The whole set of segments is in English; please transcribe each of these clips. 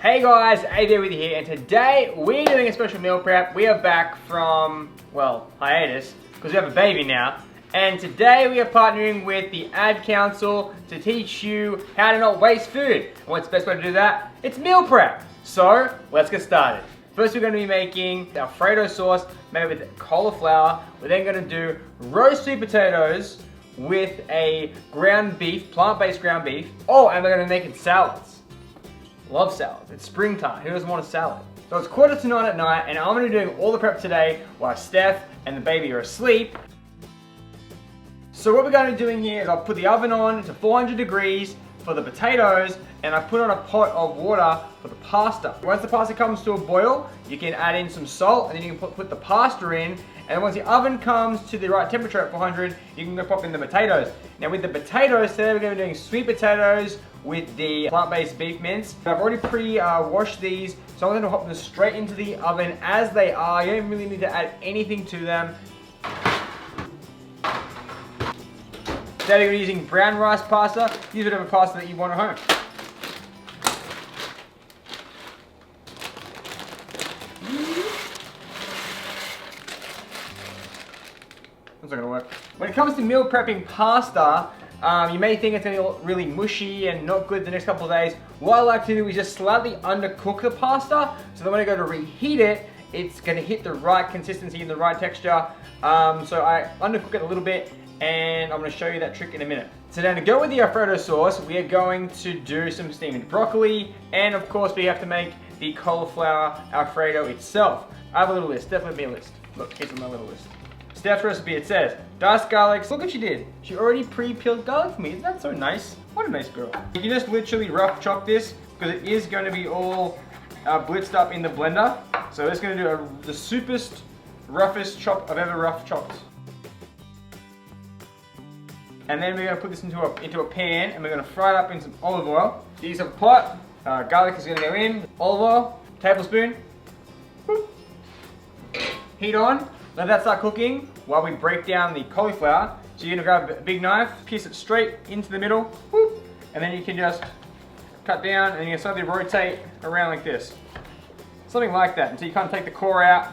Hey guys, AB with you here, and today we're doing a special meal prep. We are back from, well, hiatus, because we have a baby now. And today we are partnering with the Ad Council to teach you how to not waste food. And what's the best way to do that? It's meal prep. So, let's get started. First we're going to be making the Alfredo sauce made with cauliflower. We're then going to do roast sweet potatoes with a ground beef, plant-based ground beef. Oh, and we're going to make it salads. Love salads. It's springtime. Who doesn't want a salad? So it's 8:45 at night, and I'm going to be doing all the prep today while Steph and the baby are asleep. So what we're going to be doing here is I'll put the oven on to 400 degrees for the potatoes, and I put on a pot of water for the pasta. Once the pasta comes to a boil, you can add in some salt, and then you can put the pasta in. And once the oven comes to the right temperature at 400, you can go pop in the potatoes. Now with the potatoes, today we're going to be doing sweet potatoes with the plant-based beef mince. I've already pre-washed these, so I'm going to pop them straight into the oven as they are. You don't really need to add anything to them. Today we're using brown rice pasta. Use whatever pasta that you want at home. That's not gonna work. When it comes to meal prepping pasta, you may think it's gonna be really mushy and not good the next couple of days. What I like to do is just slightly undercook the pasta, so that when I go to reheat it, it's gonna hit the right consistency and the right texture. So I undercook it a little bit, and I'm gonna show you that trick in a minute. So now to go with the Alfredo sauce, we are going to do some steamed broccoli, and of course we have to make the cauliflower Alfredo itself. I have a little list, definitely a list. Look, here's my little list. Steph's recipe, it says, diced garlic. Look what she did. She already pre-peeled garlic for me. Isn't that so nice? What a nice girl. You can just literally rough chop this, because it is going to be all blitzed up in the blender. So it's going to do the superest, roughest chop I've ever rough chopped. And then we're going to put this into a pan, and we're going to fry it up in some olive oil. Use a pot. Garlic is going to go in. Olive oil, tablespoon. Boop. Heat on. Let that start cooking while we break down the cauliflower. So you're gonna grab a big knife, pierce it straight into the middle, whoop, and then you can just cut down, and you can slowly rotate around like this. Something like that, until you kind of take the core out,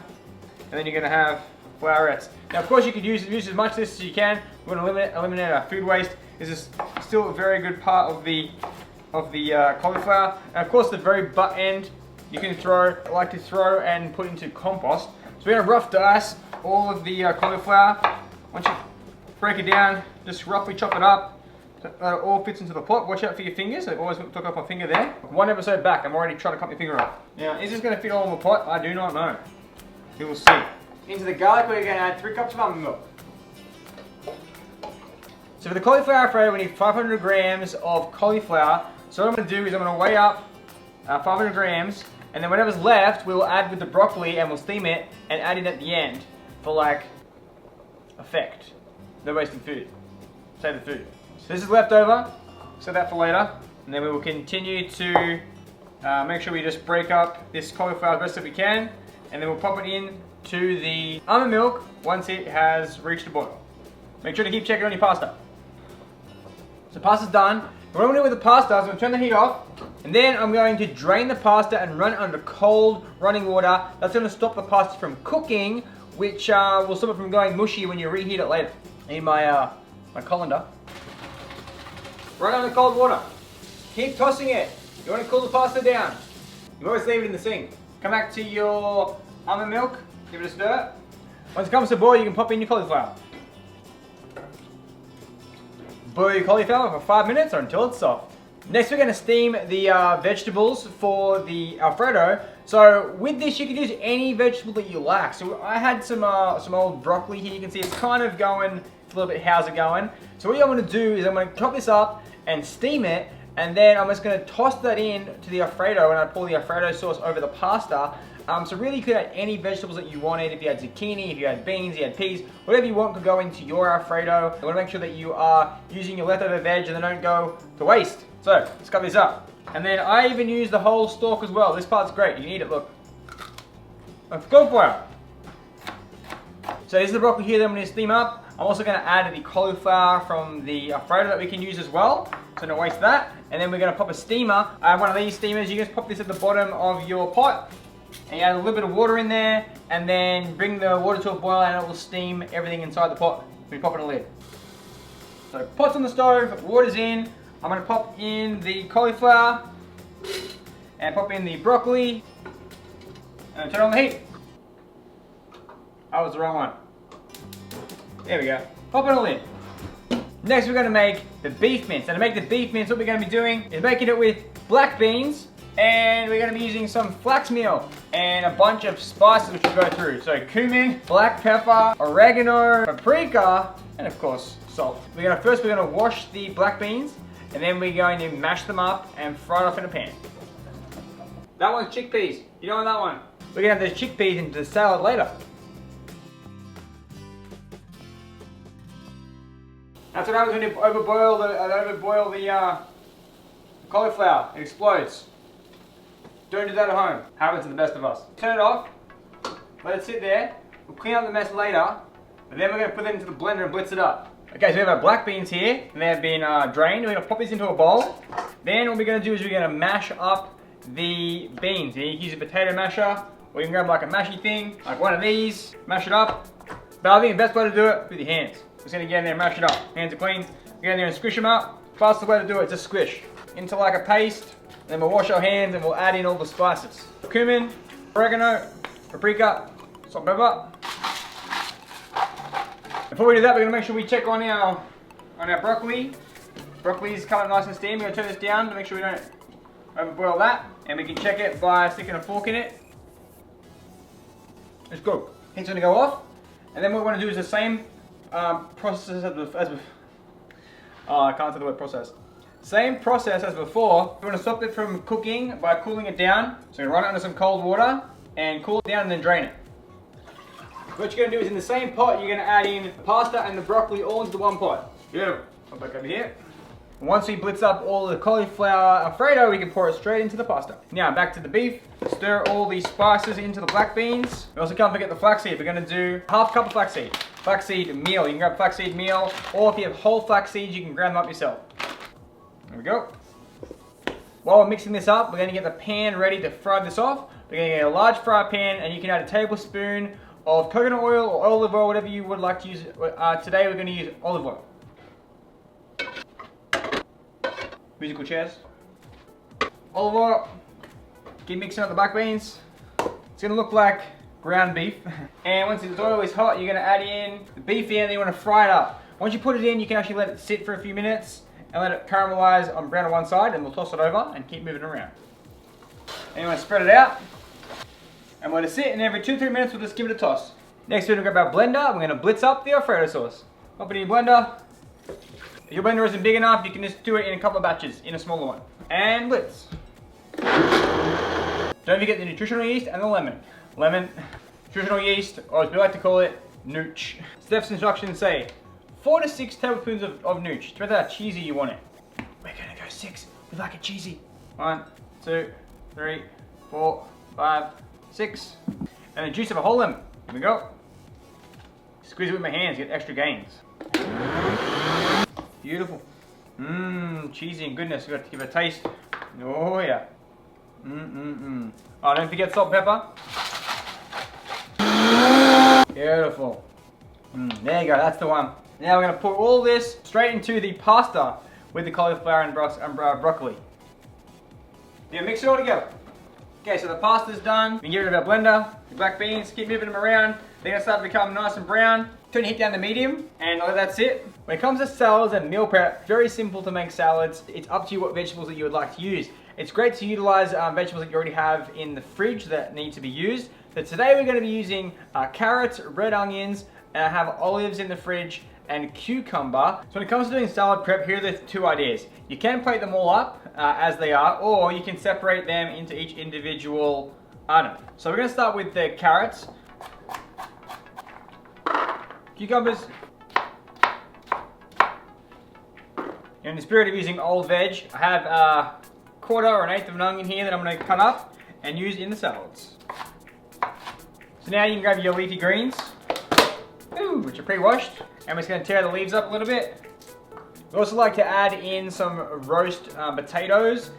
and then you're gonna have flowerets. Now of course you could use as much of this as you can. We're gonna eliminate our food waste. This is still a very good part of the cauliflower. And of course the very butt end, you can like to throw and put into compost. So we're gonna rough dice all of the cauliflower. Once you break it down, just roughly chop it up so that it all fits into the pot. Watch out for your fingers. I always took off my finger there. One episode back, I'm already trying to cut my finger off. Now, is this gonna fit all in the pot? I do not know. We will see. Into the garlic, we're gonna add 3 cups of almond milk. So for the cauliflower Alfredo, we need 500 grams of cauliflower. So what I'm gonna do is I'm gonna weigh up 500 grams, and then whatever's left, we'll add with the broccoli and we'll steam it and add it at the end for like effect. No wasting food. Save the food. So this is left over, set that for later, and then we will continue to make sure we just break up this cauliflower as best as we can, and then we'll pop it in to the almond milk once it has reached a boil. Make sure to keep checking on your pasta. So pasta's done. What I'm going to do with the pasta is I'm going to turn the heat off, and then I'm going to drain the pasta and run it under cold running water. That's going to stop the pasta from cooking, which will stop it from going mushy when you reheat it later. I need my colander. Run under cold water. Keep tossing it. You want to cool the pasta down. You always leave it in the sink. Come back to your almond milk, give it a stir. Once it comes to boil, you can pop in your cauliflower. Boil your cauliflower for 5 minutes or until it's soft. Next we're going to steam the vegetables for the Alfredo. So with this you can use any vegetable that you like. So I had some old broccoli here. You can see it's kind of going, it's a little bit how's it going. So what I'm going to do is I'm going to chop this up and steam it, and then I'm just going to toss that in to the Alfredo, and I pour the Alfredo sauce over the pasta. So really you could add any vegetables that you wanted. If you had zucchini, if you had beans, you had peas, whatever you want could go into your Alfredo. You want to make sure that you are using your leftover veg and they don't go to waste. So let's cut this up. And then I even use the whole stalk as well. This part's great, you need it, look. Let's go for it. So this is the broccoli here that I'm going to steam up. I'm also going to add the cauliflower from the Alfredo that we can use as well. So don't waste that. And then we're gonna pop a steamer. One of these steamers, you just pop this at the bottom of your pot. And you add a little bit of water in there, and then bring the water to a boil, and it will steam everything inside the pot. We pop in a lid. So pot's on the stove, water's in. I'm gonna pop in the cauliflower, and pop in the broccoli, and turn on the heat. Oh, it was the wrong one. There we go. Pop it all in. Next, we're gonna make the beef mince. And to make the beef mince, what we're gonna be doing is making it with black beans, and we're gonna be using some flax meal and a bunch of spices which we'll go through. So cumin, black pepper, oregano, paprika, and of course, salt. First we're gonna wash the black beans, and then we're going to mash them up and fry it off in a pan. That one's chickpeas. You don't want that one. We're gonna have those chickpeas into the salad later. That's what happens when you overboil the cauliflower. It explodes. Don't do that at home. Happens to the best of us. Turn it off. Let it sit there. We'll clean up the mess later. But then we're going to put it into the blender and blitz it up. Okay, so we have our black beans here. And they have been drained. We're going to pop these into a bowl. Then what we're going to do is we're going to mash up the beans. You can use a potato masher. Or you can grab like a mashy thing. Like one of these. Mash it up. But I think the best way to do it is with your hands. Just going to get in there and mash it up. Hands are clean. Get in there and squish them up. Fastest way to do it is just squish. Into like a paste. Then we'll wash our hands and we'll add in all the spices. Cumin, oregano, paprika, salt, pepper. Before we do that, we're going to make sure we check on our broccoli. Broccoli's coming nice and steamy. We're going to turn this down to make sure we don't overboil that. And we can check it by sticking a fork in it. It's good. Heat's going to go off. And then what we want to do is the same process as before. Oh, I can't say the word process. Same process as before. We want to stop it from cooking by cooling it down. So we're going to run it under some cold water and cool it down and then drain it. What you're going to do is in the same pot, you're going to add in the pasta and the broccoli all into the one pot. Beautiful. Pop back over here. And once we blitz up all the cauliflower Alfredo, we can pour it straight into the pasta. Now back to the beef. Stir all these spices into the black beans. We also can't forget the flaxseed. We're going to do half cup of flaxseed. Flaxseed meal. You can grab flaxseed meal, or if you have whole flaxseed, you can grind them up yourself. There we go. While we're mixing this up, we're going to get the pan ready to fry this off. We're going to get a large fry pan, and you can add a tablespoon of coconut oil or olive oil, whatever you would like to use. Today we're going to use olive oil. Musical chairs. Olive oil. Keep mixing up the black beans. It's going to look like ground beef. And once the oil is hot, you're going to add in the beef in, and you want to fry it up. Once you put it in, you can actually let it sit for a few minutes and let it caramelize on brown on one side, and we'll toss it over and keep moving around. And you want to spread it out, and we'll let it sit, and every 2-3 minutes we'll just give it a toss. Next we're going to grab our blender. We're going to blitz up the Alfredo sauce. Pop it in your blender. If your blender isn't big enough, you can just do it in a couple of batches, in a smaller one. And blitz. Don't forget the nutritional yeast and the lemon. Nutritional yeast, or as we like to call it, nooch. Steph's instructions say 4 to 6 tablespoons of nooch. Depends how cheesy you want it. We're gonna go 6. We like it cheesy. 1, 2, 3, 4, 5, 6. And the juice of a whole lemon. Here we go. Squeeze it with my hands, get extra gains. Beautiful. Mmm, cheesy and goodness. We've got to give it a taste. Oh yeah. Oh, don't forget salt and pepper. Beautiful. There you go, that's the one. Now we're going to put all this straight into the pasta with the cauliflower and broccoli. Now mix it all together. Okay, so the pasta's done. We can get rid of our blender, the black beans, keep moving them around. They're going to start to become nice and brown. Turn the heat down to medium, and let that sit. When it comes to salads and meal prep, very simple to make salads. It's up to you what vegetables that you would like to use. It's great to utilize vegetables that you already have in the fridge that need to be used. So today we're going to be using carrots, red onions, and I have olives in the fridge, and cucumber. So when it comes to doing salad prep, here are the 2 ideas. You can plate them all up as they are, or you can separate them into each individual item. So we're going to start with the carrots, cucumbers. In the spirit of using old veg, I have a 1/4 or 1/8 of an onion here that I'm going to cut up and use in the salads. So now you can grab your leafy greens, which are pre-washed, and we're just going to tear the leaves up a little bit. We also like to add in some roast potatoes.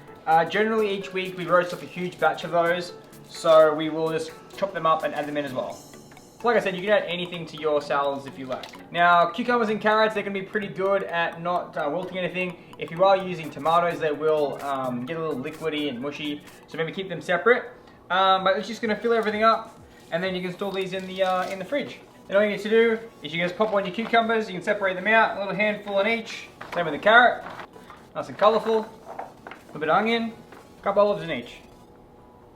Generally each week we roast up a huge batch of those, so we will just chop them up and add them in as well. So like I said, you can add anything to your salads if you like. Now, cucumbers and carrots, they're going to be pretty good at not wilting anything. If you are using tomatoes, they will get a little liquidy and mushy, so maybe keep them separate. But it's just going to fill everything up, and then you can store these in the fridge. Then all you need to do is you just pop on your cucumbers, you can separate them out, a little handful on each. Same with the carrot, nice and colourful. A bit of onion, a couple olives in each.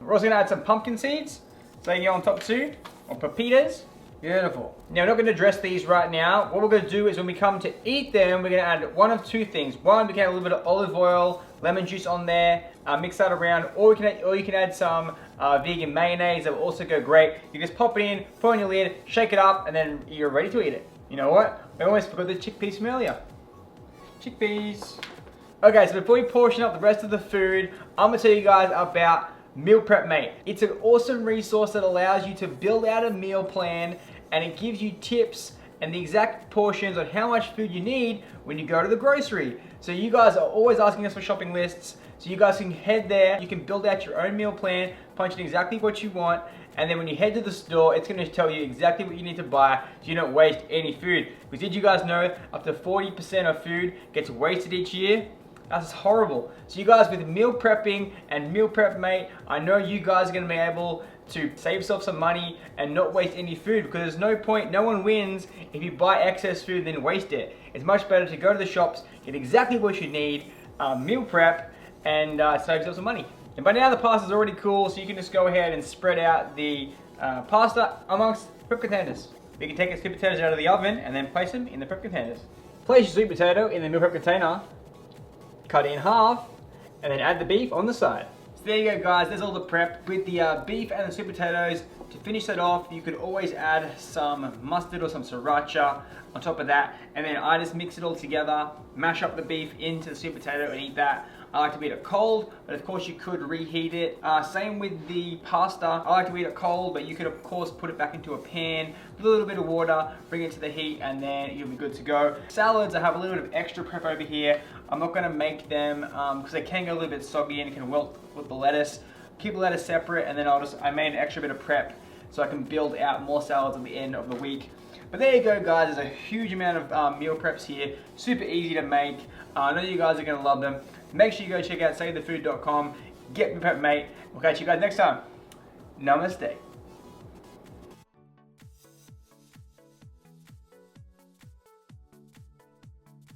We're also going to add some pumpkin seeds, so you can go on top too, or pepitas. Beautiful. Now we're not going to dress these right now. What we're going to do is when we come to eat them, we're going to add one of two things. One, we can add a little bit of olive oil, lemon juice on there, mix that around, or you can add some vegan mayonnaise. That will also go great. You just pop it in, put it on your lid, shake it up, and then you're ready to eat it. You know what? We almost forgot the chickpeas from earlier. Chickpeas. Okay, so before we portion up the rest of the food, I'm going to tell you guys about Meal Prep Mate. It's an awesome resource that allows you to build out a meal plan, and it gives you tips and the exact portions on how much food you need when you go to the grocery. So you guys are always asking us for shopping lists, so you guys can head there, you can build out your own meal plan, punch in exactly what you want, and then when you head to the store, it's going to tell you exactly what you need to buy so you don't waste any food. Because did you guys know up to 40% of food gets wasted each year? That's horrible. So you guys, with meal prepping and Meal Prep Mate, I know you guys are going to be able to save yourself some money and not waste any food, because there's no point, no one wins if you buy excess food and then waste it. It's much better to go to the shops, get exactly what you need, meal prep, and save yourself some money. And by now the pasta's already cool, so you can just go ahead and spread out the pasta amongst prep containers. You can take the sweet potatoes out of the oven and then place them in the prep containers. Place your sweet potato in the meal prep container, cut it in half, and then add the beef on the side. So there you go guys, there's all the prep. With the beef and the sweet potatoes, to finish that off, you could always add some mustard or some sriracha on top of that, and then I just mix it all together, mash up the beef into the sweet potato and eat that. I like to eat it cold, but of course you could reheat it. Same with the pasta. I like to eat it cold, but you could of course put it back into a pan with a little bit of water, bring it to the heat, and then you'll be good to go. Salads, I have a little bit of extra prep over here. I'm not gonna make them because they can go a little bit soggy and it can wilt with the lettuce. Keep the lettuce separate, and then I made an extra bit of prep so I can build out more salads at the end of the week. But there you go guys, there's a huge amount of meal preps here, super easy to make. I know you guys are gonna love them. Make sure you go check out savethefood.com, get Meal Prep Mate. We'll catch you guys next time. Namaste.